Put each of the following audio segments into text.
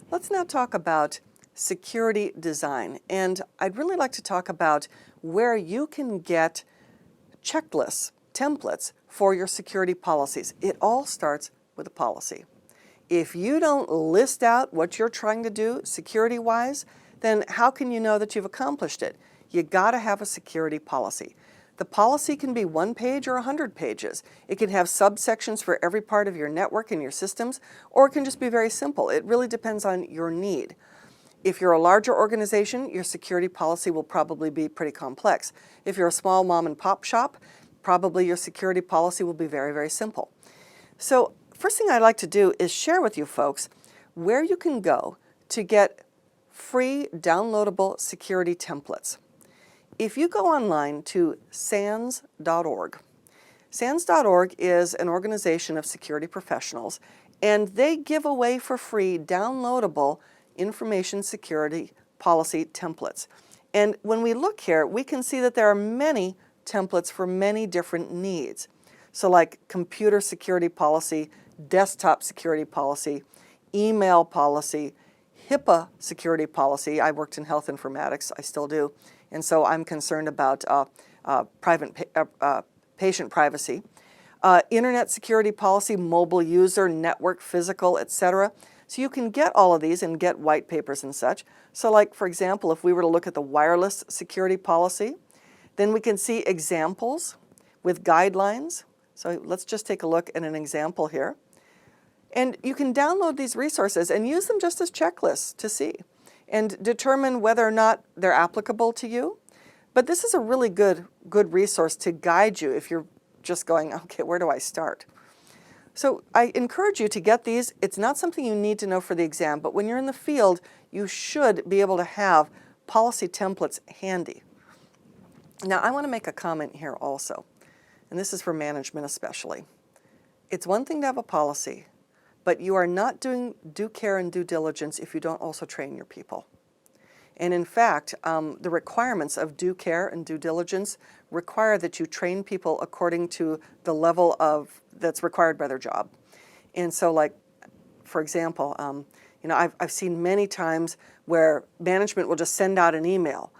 Let's now talk about security design, and I'd really like to talk about where you can get checklists, templates for your security policies. It all starts with a policy. If you don't list out what you're trying to do security-wise, then how can you know that you've accomplished it? You gotta have a security policy. The policy can be 1 page or 100 pages. It can have subsections for every part of your network and your systems, or it can just be very simple. It really depends on your need. If you're a larger organization, your security policy will probably be pretty complex. If you're a small mom and pop shop, probably your security policy will be very, very simple. So first thing I'd like to do is share with you folks where you can go to get free downloadable security templates. If you go online to sans.org, sans.org is an organization of security professionals, and they give away for free downloadable information security policy templates. And when we look here, we can see that there are many templates for many different needs. So like computer security policy, desktop security policy, email policy, HIPAA security policy. I worked in health informatics, I still do, and so I'm concerned about patient privacy. Internet security policy, mobile user, network, physical, etc. So you can get all of these and get white papers and such. So like, for example, if we were to look at the wireless security policy, then we can see examples with guidelines. So let's just take a look at an example here. And you can download these resources and use them just as checklists to see and determine whether or not they're applicable to you. But this is a really good resource to guide you if you're just going, okay, where do I start? So I encourage you to get these. It's not something you need to know for the exam, but when you're in the field, you should be able to have policy templates handy. Now, I want to make a comment here also, and this is for management especially. It's one thing to have a policy, but you are not doing due care and due diligence if you don't also train your people. And in fact, the requirements of due care and due diligence require that you train people according to the level that's required by their job. And so like, for example, I've seen many times where management will just send out an email.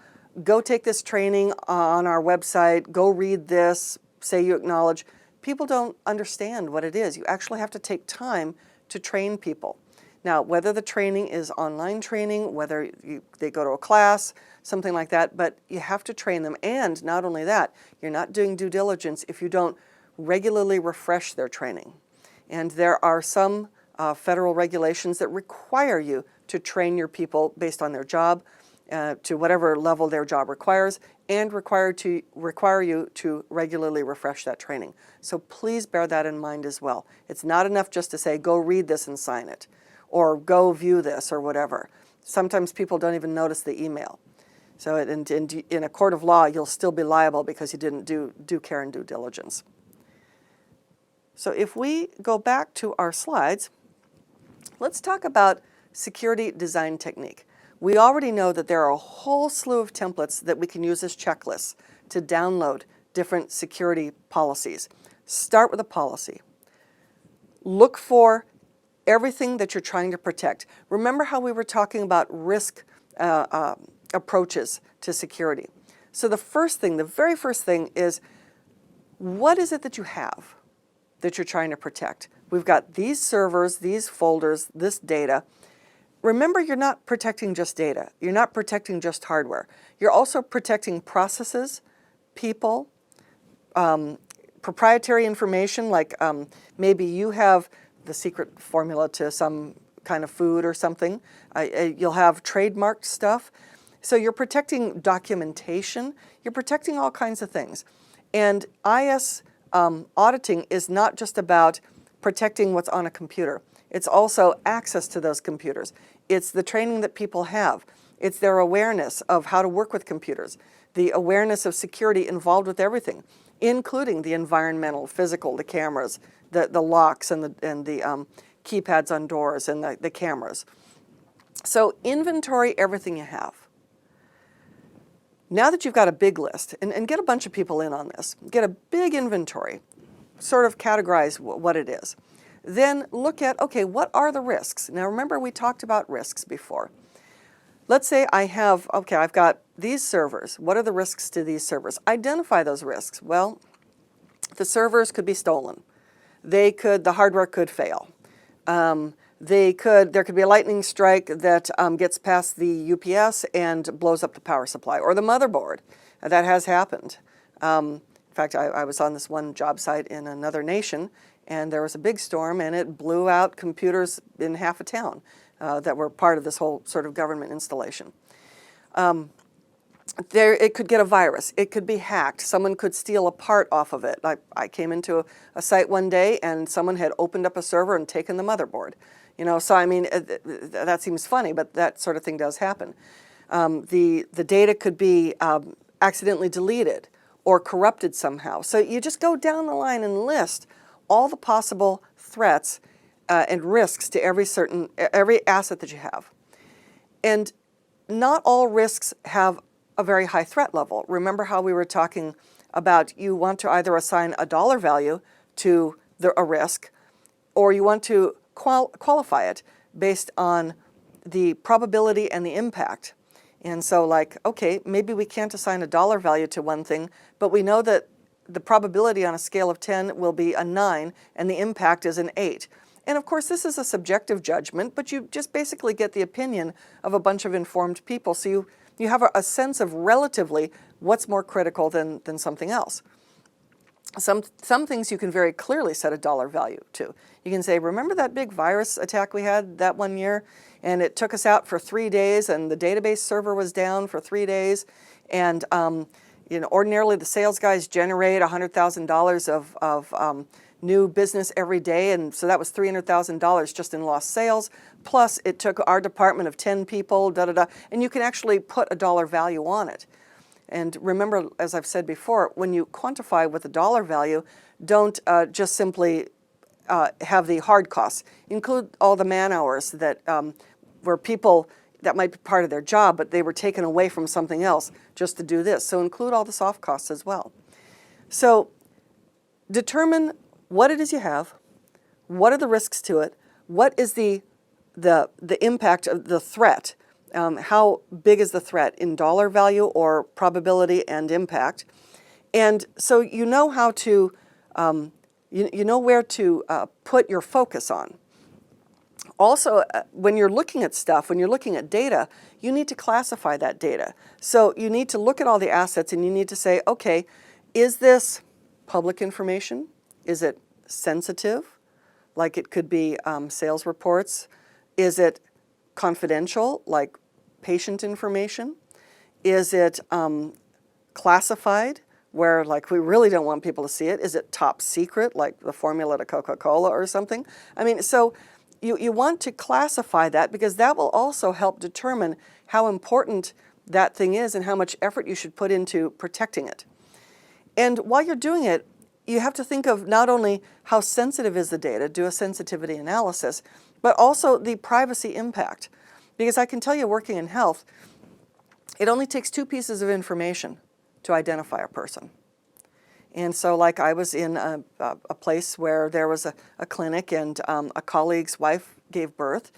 Go take this training on our website, go read this, say you acknowledge. People don't understand what it is. You actually have to take time to train people. Now, whether the training is online training, whether they go to a class, something like that, but you have to train them. And not only that, you're not doing due diligence if you don't regularly refresh their training. And there are some federal regulations that require you to train your people based on their job, to whatever level their job requires, and require you to regularly refresh that training. So please bear that in mind as well. It's not enough just to say, go read this and sign it, or go view this, or whatever. Sometimes people don't even notice the email. So in a court of law, you'll still be liable because you didn't do due care and due diligence. So if we go back to our slides, let's talk about security design technique. We already know that there are a whole slew of templates that we can use as checklists to download different security policies. Start with a policy. Look for everything that you're trying to protect. Remember how we were talking about risk approaches to security. So the very first thing is, what is it that you have that you're trying to protect? We've got these servers, these folders, this data. Remember, you're not protecting just data. You're not protecting just hardware. You're also protecting processes, people, proprietary information, like maybe you have the secret formula to some kind of food or something. You'll have trademarked stuff. So you're protecting documentation. You're protecting all kinds of things. And IS auditing is not just about protecting what's on a computer. It's also access to those computers. It's the training that people have. It's their awareness of how to work with computers, the awareness of security involved with everything, including the environmental, physical, the cameras, the locks and the keypads on doors and the cameras. So inventory everything you have. Now that you've got a big list, and get a bunch of people in on this, get a big inventory, sort of categorize what it is. then look at, okay, what are the risks? Now remember, we talked about risks before. Let's say I've got these servers. What are the risks to these servers? Identify those risks. Well, the servers could be stolen. The hardware could fail. There could be a lightning strike that gets past the UPS and blows up the power supply or the motherboard. That has happened. In fact, I was on this one job site in another nation, and there was a big storm, and it blew out computers in half a town that were part of this whole sort of government installation. It could get a virus. It could be hacked. Someone could steal a part off of it. I came into a site one day, and someone had opened up a server and taken the motherboard. So I mean, that seems funny, but that sort of thing does happen. The data could be accidentally deleted or corrupted somehow. So you just go down the line and list all the possible threats and risks to every asset that you have. And not all risks have a very high threat level. Remember how we were talking about you want to either assign a dollar value to a risk, or you want to qualify it based on the probability and the impact. And so okay, maybe we can't assign a dollar value to one thing, but we know that the probability on a scale of 10 will be a 9 and the impact is an 8. And of course, this is a subjective judgment, but you just basically get the opinion of a bunch of informed people. So you have a sense of relatively what's more critical than something else. Some things you can very clearly set a dollar value to. You can say, remember that big virus attack we had that one year? And it took us out for 3 days, and the database server was down for 3 days. And ordinarily the sales guys generate $100,000 of new business every day, and so that was $300,000 just in lost sales. Plus, it took our department of 10 people, and you can actually put a dollar value on it. And remember, as I've said before, when you quantify with a dollar value, don't just simply have the hard costs. Include all the man hours that where people that might be part of their job, but they were taken away from something else just to do this. So include all the soft costs as well. So determine what it is you have, what are the risks to it, what is the impact of the threat, how big is the threat in dollar value or probability and impact, and so you know how to, you know where to put your focus on. Also, when you're looking at stuff, when you're looking at data, you need to classify that data. So you need to look at all the assets and you need to say, okay, is this public information? Is it sensitive? Like it could be sales reports. Is it confidential, like patient information? Is it classified, where like we really don't want people to see it? Is it top secret, like the formula to Coca-Cola or something? I mean, so you want to classify that, because that will also help determine how important that thing is and how much effort you should put into protecting it. And while you're doing it, you have to think of not only how sensitive is the data, do a sensitivity analysis, but also the privacy impact. Because I can tell you, working in health, it only takes 2 pieces of information to identify a person. And so like I was in a place where there was a clinic, and a colleague's wife gave birth,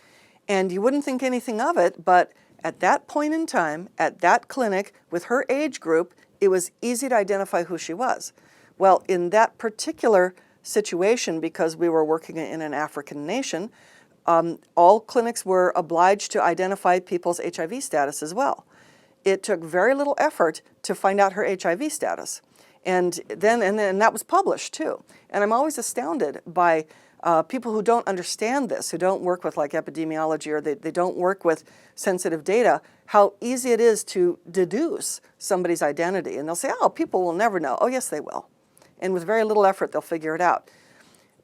and you wouldn't think anything of it, but at that point in time, at that clinic, with her age group, it was easy to identify who she was. Well, in that particular situation, because we were working in an African nation, all clinics were obliged to identify people's HIV status as well. It took very little effort to find out her HIV status. And then that was published too. And I'm always astounded by people who don't understand this, who don't work with like epidemiology, or they don't work with sensitive data, how easy it is to deduce somebody's identity. And they'll say, oh, people will never know. Oh, yes, they will. And with very little effort, they'll figure it out.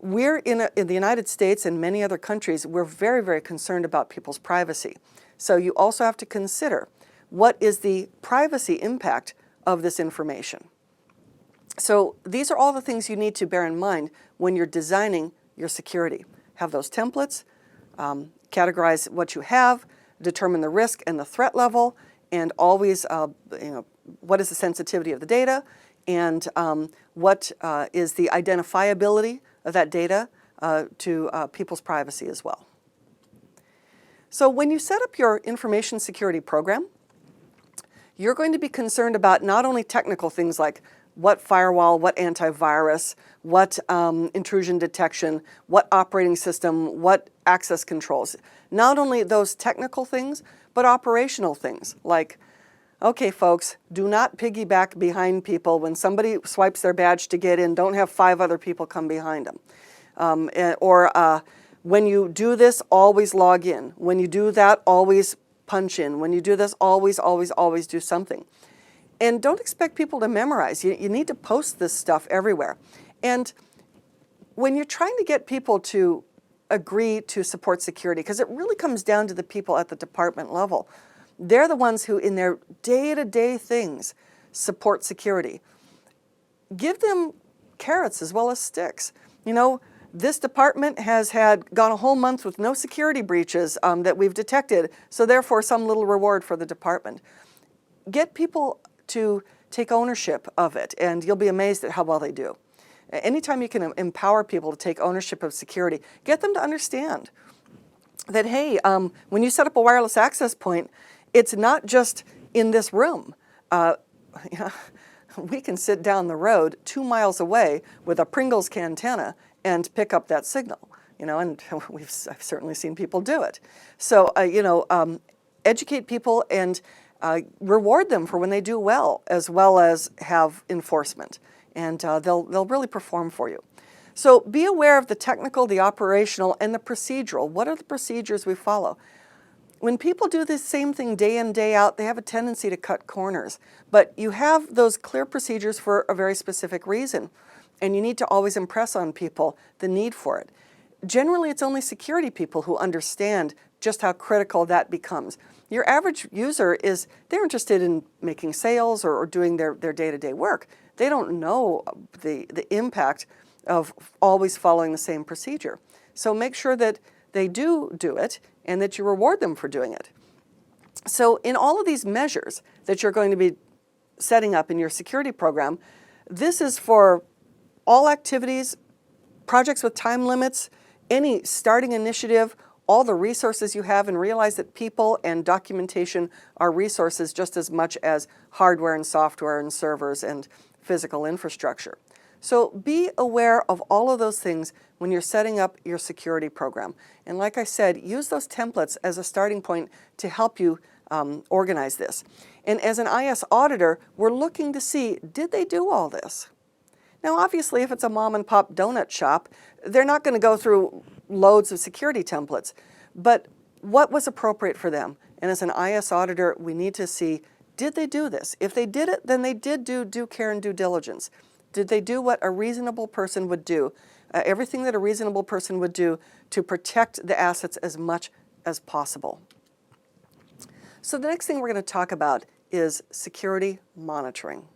We're in the United States and many other countries, we're very, very concerned about people's privacy. So you also have to consider, what is the privacy impact of this information? So these are all the things you need to bear in mind when you're designing your security. Have those templates, categorize what you have, determine the risk and the threat level, and always, what is the sensitivity of the data, and what is the identifiability of that data, to people's privacy as well. So when you set up your information security program, you're going to be concerned about not only technical things like what firewall, what antivirus, what intrusion detection, what operating system, what access controls. Not only those technical things, but operational things like, okay folks, do not piggyback behind people. When somebody swipes their badge to get in, don't have 5 other people come behind them. When you do this, always log in. When you do that, always punch in. When you do this, always, always, always do something. And don't expect people to memorize. You need to post this stuff everywhere. And when you're trying to get people to agree to support security, because it really comes down to the people at the department level. They're the ones who, in their day-to-day things, support security. Give them carrots as well as sticks. You know, this department has gone a whole month with no security breaches that we've detected, so therefore some little reward for the department. Get people to take ownership of it, and you'll be amazed at how well they do. Anytime you can empower people to take ownership of security, get them to understand that, hey, when you set up a wireless access point, it's not just in this room. We can sit down the road 2 miles away with a Pringles cantenna and pick up that signal, you know, and I've certainly seen people do it. So, educate people and reward them for when they do well as have enforcement, and they'll really perform for you. So be aware of the technical, the operational, and the procedural. What are the procedures we follow? When people do the same thing day in, day out, they have a tendency to cut corners. But you have those clear procedures for a very specific reason, and you need to always impress on people the need for it. Generally, it's only security people who understand just how critical that becomes. Your average user they're interested in making sales or doing their day-to-day work. They don't know the impact of always following the same procedure. So make sure that they do it and that you reward them for doing it. So in all of these measures that you're going to be setting up in your security program, this is for all activities, projects with time limits, any starting initiative, all the resources you have, and realize that people and documentation are resources just as much as hardware and software and servers and physical infrastructure. So be aware of all of those things when you're setting up your security program. And like I said, use those templates as a starting point to help you organize this. And as an IS auditor, we're looking to see, did they do all this? Now, obviously, if it's a mom and pop donut shop, they're not going to go through loads of security templates. But what was appropriate for them? And as an IS auditor, we need to see, did they do this? If they did it, then they did do due care and due diligence. Did they do what a reasonable person would do? Everything that a reasonable person would do to protect the assets as much as possible. So the next thing we're going to talk about is security monitoring.